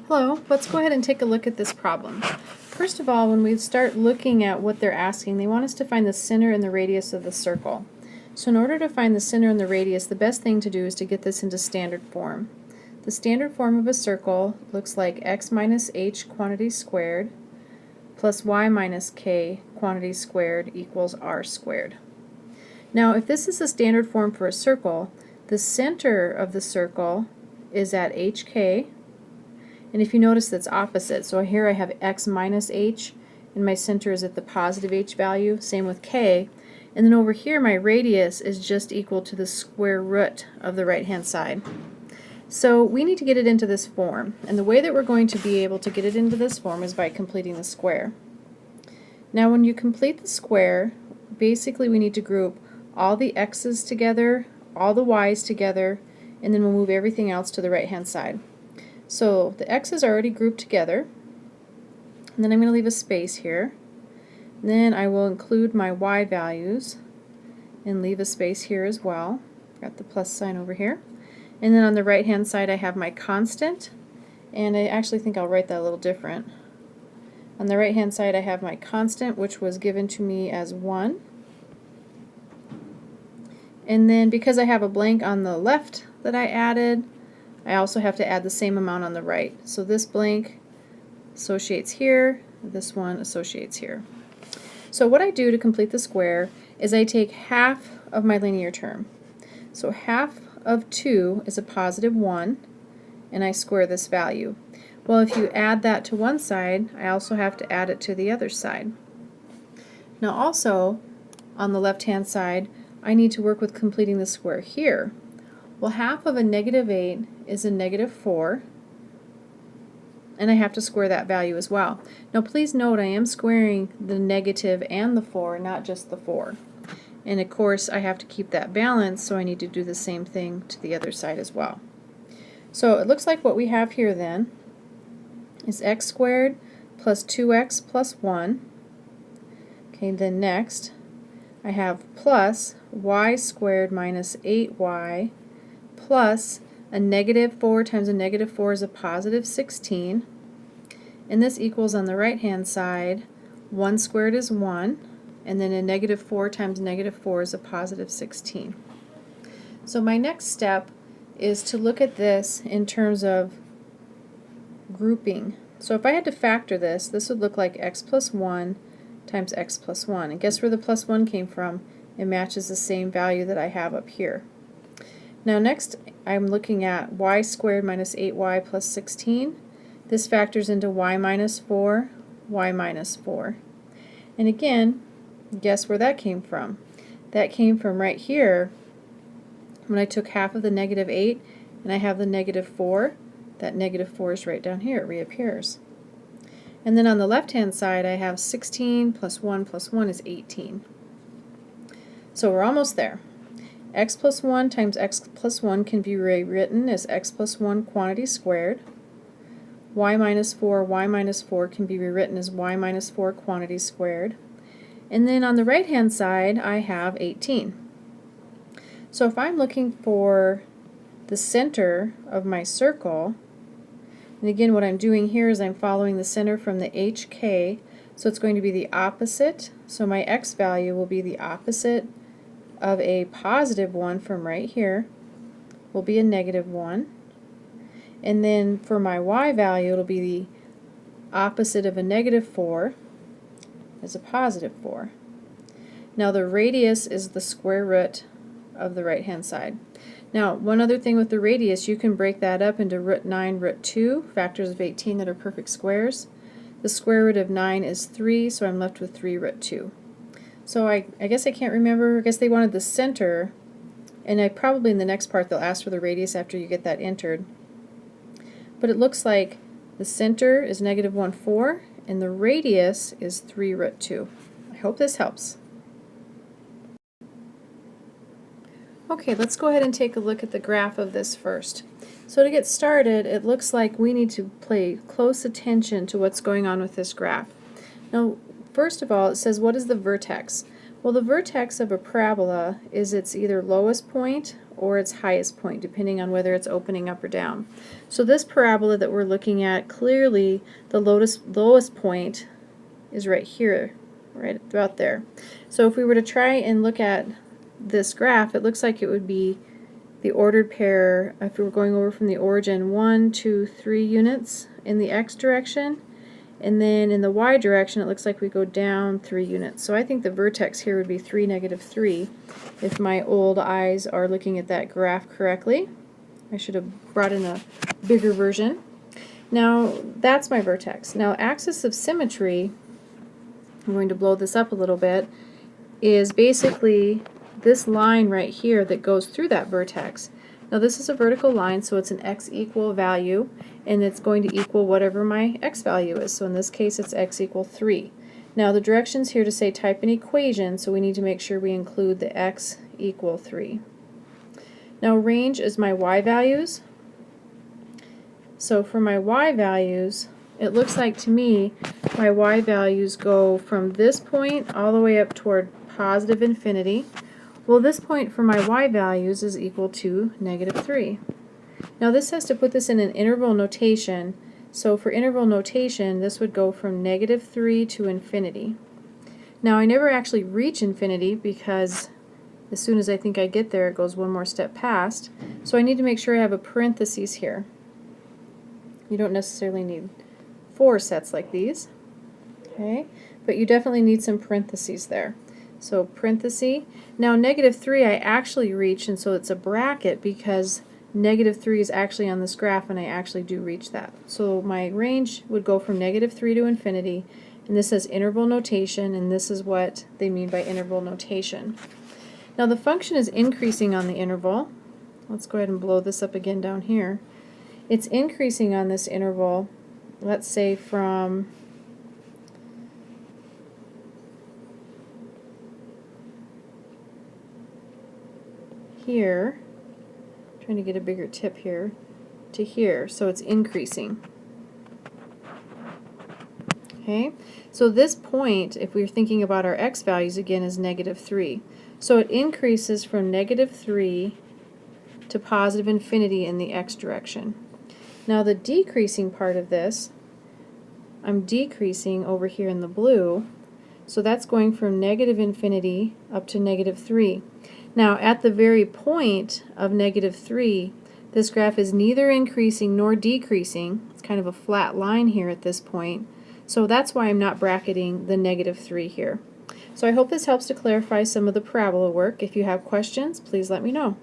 Hello, let's go ahead and take a look at this problem. First of all, when we start looking at what they're asking, they want us to find the center and the radius of the circle. So in order to find the center and the radius, the best thing to do is to get this into standard form. The standard form of a circle looks like x minus h quantity squared plus y minus k quantity squared equals r squared. Now if this is the standard form for a circle, the center of the circle is at hk. And if you notice, that's opposite. So here I have x minus h, and my center is at the positive h value. Same with k. And then over here, my radius is just equal to the square root of the right-hand side. So we need to get it into this form. And the way that we're going to be able to get it into this form is by completing the square. Now when you complete the square, basically we need to group all the x's together, all the y's together, and then we'll move everything else to the right-hand side. So the x's are already grouped together, and then I'm going to leave a space here. And then I will include my y values and leave a space here as well. Got the plus sign over here. And then on the right hand side I have my constant, and I actually think I'll write that a little different. On the right hand side I have my constant, which was given to me as 1. And then because I have a blank on the left that I added, I also have to add the same amount on the right. So this blank associates here, this one associates here. So what I do to complete the square is I take half of my linear term. So half of 2 is a positive 1, and I square this value. Well, if you add that to one side, I also have to add it to the other side. Now also, on the left-hand side, I need to work with completing the square here. Well, half of a negative 8 is a negative 4, and I have to square that value as well. Now please note I am squaring the negative and the 4, not just the 4. And of course I have to keep that balance, so I need to do the same thing to the other side as well. So it looks like what we have here then is x squared plus 2x plus 1. Okay, then next I have plus y squared minus 8y plus a negative 4 times a negative 4 is a positive 16, and this equals on the right hand side 1 squared is 1, and then a negative 4 times negative 4 is a positive 16. So my next step is to look at this in terms of grouping. So if I had to factor this, this would look like x plus 1 times x plus 1, and guess where the plus 1 came from? It matches the same value that I have up here. Now next I'm looking at y squared minus 8y plus 16. This factors into y minus 4, y minus 4. And again, guess where that came from? That came from right here when I took half of the negative 8 and I have the negative 4. That negative 4 is right down here, it reappears. And then on the left hand side I have 16 plus 1 is 18. So we're almost there. X plus 1 times x plus 1 can be rewritten as x plus 1 quantity squared. Y minus 4 can be rewritten as y minus 4 quantity squared. And then on the right hand side I have 18. So if I'm looking for the center of my circle, and again what I'm doing here is I'm following the center from the HK, so it's going to be the opposite. So my x value will be the opposite of a positive 1 from right here, will be a negative 1. And then for my y value, it'll be the opposite of a negative 4 is a positive 4. Now the radius is the square root of the right hand side. Now one other thing with the radius, you can break that up into root 9, root 2, factors of 18 that are perfect squares. The square root of 9 is 3, so I'm left with 3 root 2. So I guess I can't remember. I guess they wanted the center, and I probably in the next part they'll ask for the radius after you get that entered. But it looks like the center is negative 1, 4, and the radius is 3 root 2. I hope this helps. Okay, let's go ahead and take a look at the graph of this first. So to get started, it looks like we need to pay close attention to what's going on with this graph. Now, first of all, it says, what is the vertex? Well, the vertex of a parabola is its either lowest point or its highest point, depending on whether it's opening up or down. So this parabola that we're looking at, clearly the lowest point is right here, right about there. So if we were to try and look at this graph, it looks like it would be the ordered pair, if we were going over from the origin, 1, 2, 3 units in the x direction, and then in the y direction it looks like we go down 3 units. So I think the vertex here would be 3, negative 3, if my old eyes are looking at that graph correctly. I should have brought in a bigger version. Now that's my vertex. Now axis of symmetry, I'm going to blow this up a little bit, is basically this line right here that goes through that vertex. Now this is a vertical line, so it's an x equal value, and it's going to equal whatever my x value is. So in this case it's x equal 3. Now the directions here to say type an equation, so we need to make sure we include the x equal 3. Now range is my y values. So for my y values, it looks like to me my y values go from this point all the way up toward positive infinity. Well, this point for my y values is equal to negative 3. Now this has to put this in an interval notation. So for interval notation, this would go from negative 3 to infinity. Now I never actually reach infinity because as soon as I think I get there, it goes one more step past. So I need to make sure I have a parenthesis here. You don't necessarily need 4 sets like these, okay? But you definitely need some parentheses there. So parenthesis. Now negative 3 I actually reach, and so it's a bracket because negative 3 is actually on this graph and I actually do reach that. So my range would go from negative 3 to infinity, and this says interval notation, and this is what they mean by interval notation. Now the function is increasing on the interval. Let's go ahead and blow this up again down here. It's increasing on this interval, let's say from here, trying to get a bigger tip here, to here, so it's increasing. Okay, so this point, if we're thinking about our x values again, is negative 3. So it increases from negative 3 to positive infinity in the x direction. Now the decreasing part of this, I'm decreasing over here in the blue, so that's going from negative infinity up to negative 3. Now at the very point of negative 3, this graph is neither increasing nor decreasing. It's kind of a flat line here at this point. So that's why I'm not bracketing the negative 3 here. So I hope this helps to clarify some of the parabola work. If you have questions, please let me know.